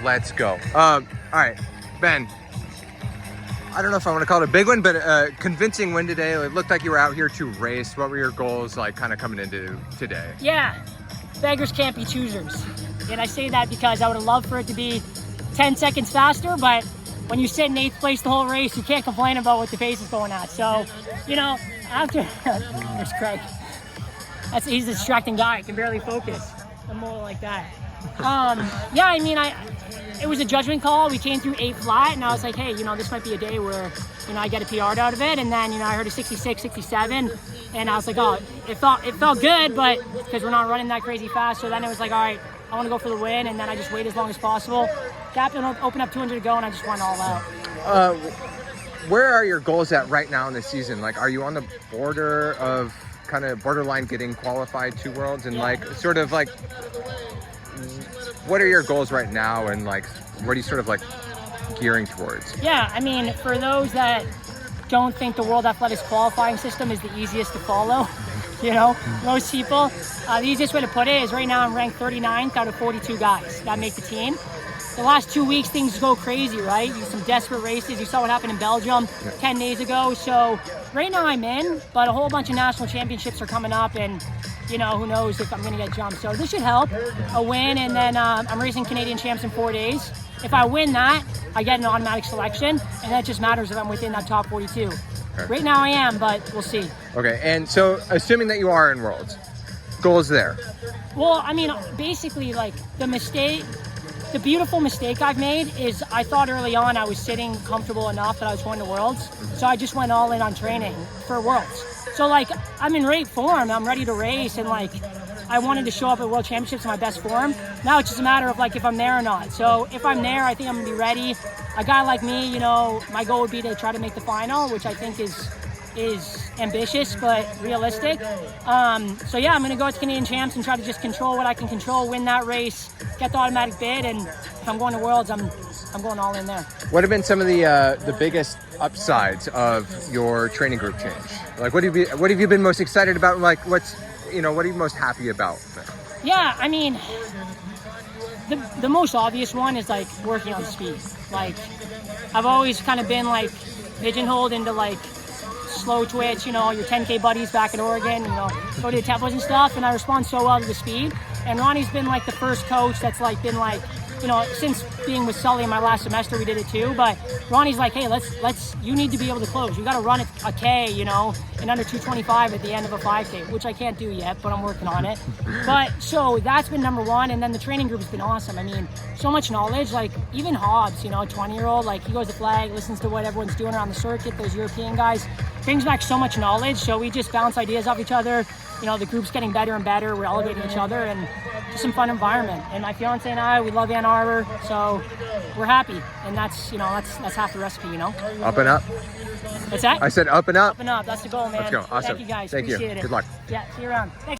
Let's go. All right, Ben. I don't know if I want to call it a big one, but a convincing win today. It looked like you were out here to race. What were your goals like kind of coming into today? Yeah, beggars can't be choosers. And I say that because I would have loved for it to be 10 seconds faster, but when you sit in 8th place the whole race, you can't complain about what the pace is going at. So, you know, after, there's Craig. He's a distracting guy, he can barely focus. I'm more like that. Yeah, I mean, it was a judgment call. We came through 8 flat, and I was like, hey, you know, this might be a day where, you know, I get a PR out of it. And then, you know, I heard a 66, 67, and I was like, oh, it felt good, but because we're not running that crazy fast. So then it was like, all right, I want to go for the win, and then I just wait as long as possible. Captain opened up 200 to go, and I just went all out. Where are your goals at right now in the season? Like, are you on the border of kind of borderline getting qualified to Worlds, and like sort of like what are your goals right now, and like what are you sort of like gearing towards? Yeah, I mean, for those that don't think the World Athletics qualifying system is the easiest to follow, you know, most people, the easiest way to put it is right now I'm ranked 39th out of 42 guys that make the team. The last 2 weeks, things go crazy, right? Some desperate races. You saw what happened in Belgium 10 days ago. So right now I'm in, but a whole bunch of national championships are coming up, and, you know, who knows if I'm going to get jumped. So this should help, a win, and then I'm racing Canadian champs in 4 days. If I win that, I get an automatic selection, and that just matters if I'm within that top 42. Okay. Right now I am, but we'll see. Okay, and so assuming that you are in Worlds, goals there? Well, I mean, basically, like, the beautiful mistake I've made is I thought early on I was sitting comfortable enough that I was going to Worlds. So I just went all in on training for Worlds. So like, I'm in great form, I'm ready to race, and like, I wanted to show up at World Championships in my best form. Now it's just a matter of like if I'm there or not. So if I'm there, I think I'm gonna be ready. A guy like me, you know, my goal would be to try to make the final, which I think is ambitious but realistic. So yeah, I'm gonna go to Canadian champs and try to just control what I can control, win that race, get the automatic bid, and if I'm going to Worlds, I'm going all in there. What have been some of the biggest upsides of your training group change? Like, what have you been most excited about? Like, what are you most happy about? Yeah, I mean, the most obvious one is like working on speed. Like, I've always kind of been like pigeonholed into like slow twitch, you know, your 10K buddies back in Oregon, you know, go to the tempos and stuff, and I respond so well to the speed. And Ronnie's been like the first coach that's like been like, you know, since being with Sully in my last semester, we did it too, but Ronnie's like, hey, you need to be able to close. You got to run a K, you know, in under 225 at the end of a 5K, which I can't do yet, but I'm working on it. But so that's been number one. And then the training group has been awesome. I mean, so much knowledge, like even Hobbs, you know, 20-year-old, like he goes to flag, listens to what everyone's doing around the circuit, those European guys, brings back so much knowledge. So we just bounce ideas off each other. You know, the group's getting better and better. We're elevating each other, and just some fun environment. And my fiance and I, we love Ann Arbor, so we're happy. And that's, you know, that's half the recipe, you know? Up and up. What's that? I said up and up. Up and up. That's the goal, man. Let's go. Awesome. Thank you, guys. Thank Appreciate you. it. Good luck. Yeah, see you around. Thanks.